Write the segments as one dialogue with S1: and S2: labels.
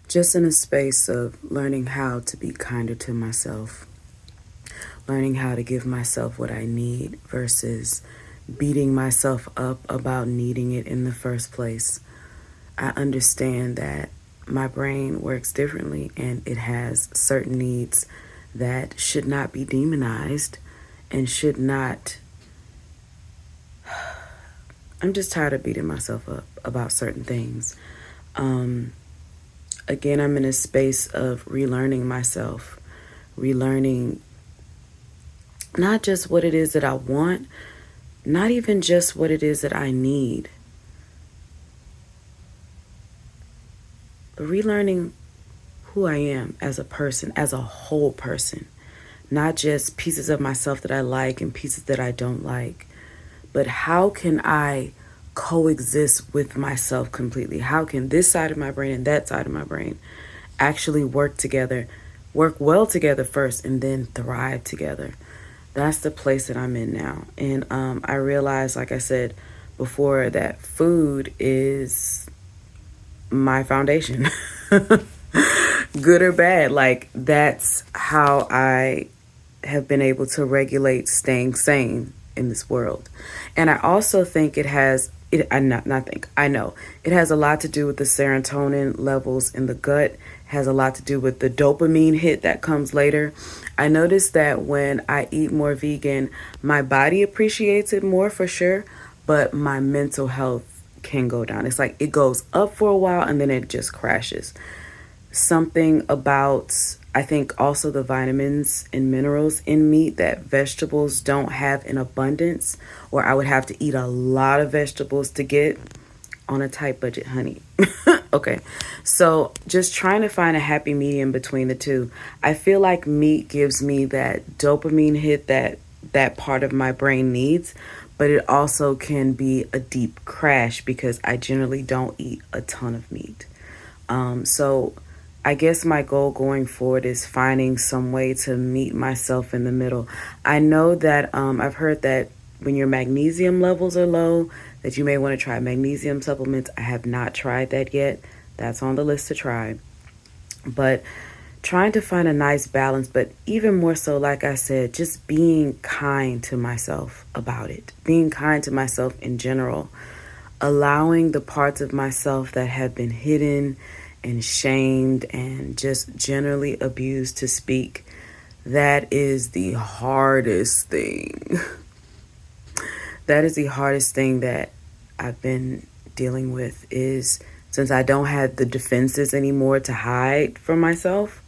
S1: just in a space of learning how to be kinder to myself, learning how to give myself what I need versus beating myself up about needing it in the first place. I understand that my brain works differently and it has certain needs that should not be demonized and should not. I'm just tired of beating myself up about certain things. Um, Again, I'm in a space of relearning myself, relearning not just what it is that I want, not even just what it is that I need, but relearning who I am as a person, as a whole person, not just pieces of myself that I like and pieces that I don't like, but how can I coexist with myself completely? How can this side of my brain and that side of my brain actually work together, work well together first, and then thrive together? That's the place that I'm in now. And I realized, like I said before, that food is my foundation. Good or bad, like that's how I have been able to regulate staying sane in this world. And I also think it has it I not think I know it has a lot to do with the serotonin levels in the gut, has a lot to do with the dopamine hit that comes later. I noticed that when I eat more vegan, my body appreciates it more for sure, but my mental health can go down. It's like it goes up for a while and then it just crashes. Something about, I think, also the vitamins and minerals in meat that vegetables don't have in abundance, or I would have to eat a lot of vegetables to get on a tight budget, honey. Okay, so just trying to find a happy medium between the two. I feel like meat gives me that dopamine hit that part of my brain needs, but it also can be a deep crash because I generally don't eat a ton of meat. So I guess my goal going forward is finding some way to meet myself in the middle. I know that I've heard that when your magnesium levels are low, that you may want to try magnesium supplements. I have not tried that yet. That's on the list to try. But trying to find a nice balance, but even more so, like I said, just being kind to myself about it, being kind to myself in general, allowing the parts of myself that have been hidden and shamed and just generally abused to speak. That is the hardest thing. That is the hardest thing that I've been dealing with, is since I don't have the defenses anymore to hide from myself,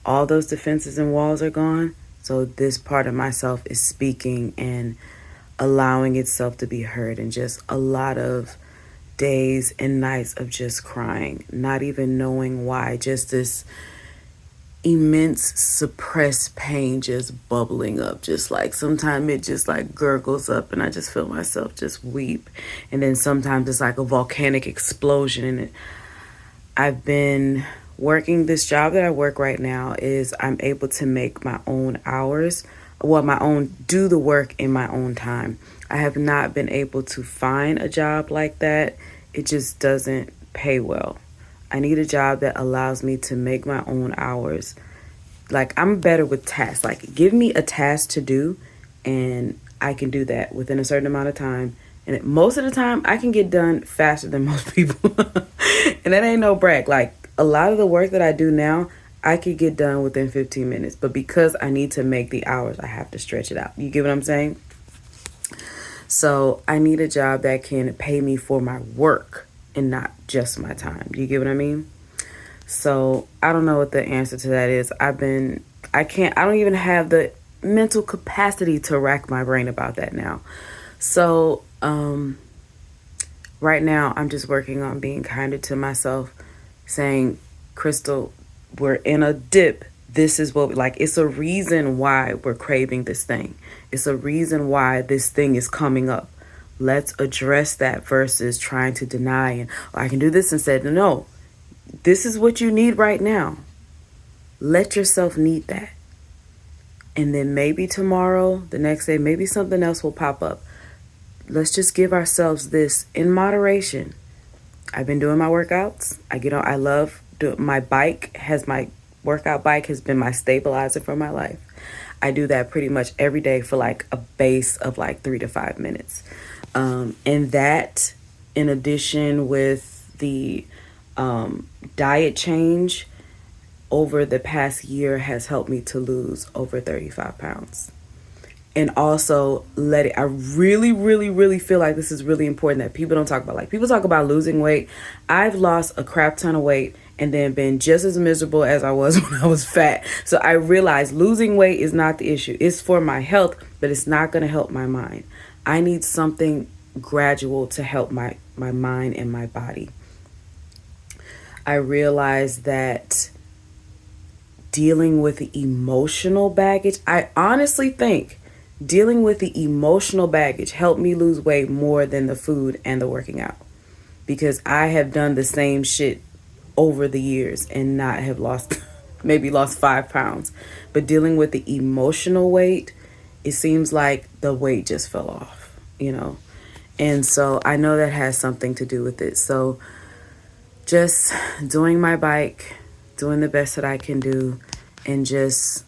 S1: all those defenses and walls are gone. So this part of myself is speaking and allowing itself to be heard, and just a lot of days and nights of just crying, not even knowing why, just this immense suppressed pain just bubbling up, just like sometimes it just like gurgles up and I just feel myself just weep, and then sometimes it's like a volcanic explosion. And I've been working this job that I work right now, is I'm able to make my own hours, well, my own, do the work in my own time. I have not been able to find a job like that. It just doesn't pay well. I need a job that allows me to make my own hours. Like, I'm better with tasks. Like, give me a task to do and I can do that within a certain amount of time. And most of the time, I can get done faster than most people. And that ain't no brag. Like, a lot of the work that I do now, I could get done within 15 minutes. But because I need to make the hours, I have to stretch it out. You get what I'm saying? So I need a job that can pay me for my work and not just my time. Do you get what I mean? So I don't know what the answer to that is. I don't even have the mental capacity to rack my brain about that now. So right now I'm just working on being kinder to myself, saying, Crystal, we're in a dip. This is what like, it's a reason why we're craving this thing. It's a reason why this thing is coming up. Let's address that versus trying to deny and, oh, I can do this instead. No, this is what you need right now. Let yourself need that. And then maybe tomorrow, the next day, maybe something else will pop up. Let's just give ourselves this in moderation. I've been doing my workouts. I love my workout bike has been my stabilizer for my life. I do that pretty much every day for like a base of like 3 to 5 minutes. And that, in addition with the diet change over the past year, has helped me to lose over 35 pounds. And also I really, really, really feel like this is really important that people don't talk about. Like, people talk about losing weight. I've lost a crap ton of weight and then been just as miserable as I was when I was fat. So I realized losing weight is not the issue. It's for my health, but it's not going to help my mind. I need something gradual to help my mind and my body. I realized that dealing with the emotional baggage, I honestly think dealing with the emotional baggage helped me lose weight more than the food and the working out, because I have done the same shit over the years and not have lost maybe lost 5 pounds. But dealing with the emotional weight, it seems like the weight just fell off. And so I know that has something to do with it. So just doing my bike, doing the best that I can do, and just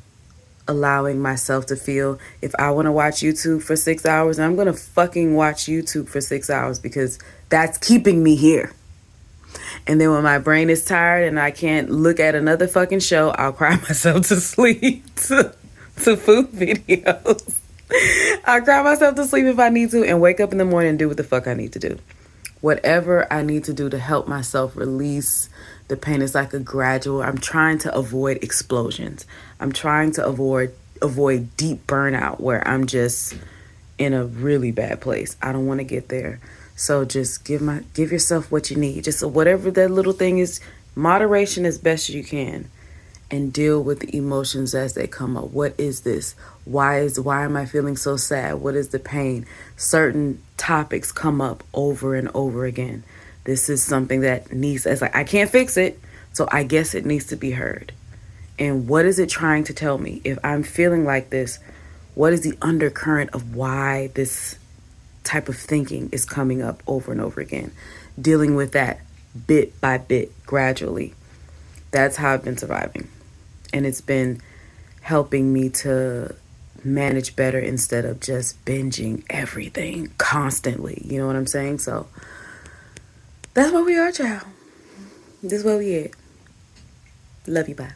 S1: allowing myself to feel, if I want to watch YouTube for 6 hours, I'm going to fucking watch YouTube for 6 hours, because that's keeping me here. And then when my brain is tired and I can't look at another fucking show, I'll cry myself to sleep to food videos. I'll cry myself to sleep if I need to, and wake up in the morning and do what the fuck I need to do. Whatever I need to do to help myself release the pain. Is like a gradual. I'm trying to avoid explosions. I'm trying to avoid deep burnout where I'm just in a really bad place. I don't want to get there. So just give yourself what you need. Just whatever that little thing is, moderation as best as you can, and deal with the emotions as they come up. What is this? Why am I feeling so sad? What is the pain? Certain topics come up over and over again. This is something that it's like, I can't fix it, so I guess it needs to be heard. And what is it trying to tell me? If I'm feeling like this, what is the undercurrent of why this type of thinking is coming up over and over again? Dealing with that bit by bit, gradually. That's how I've been surviving. And it's been helping me to manage better instead of just binging everything constantly. You know what I'm saying? So that's where we are, child. This is where we at. Love you, bye.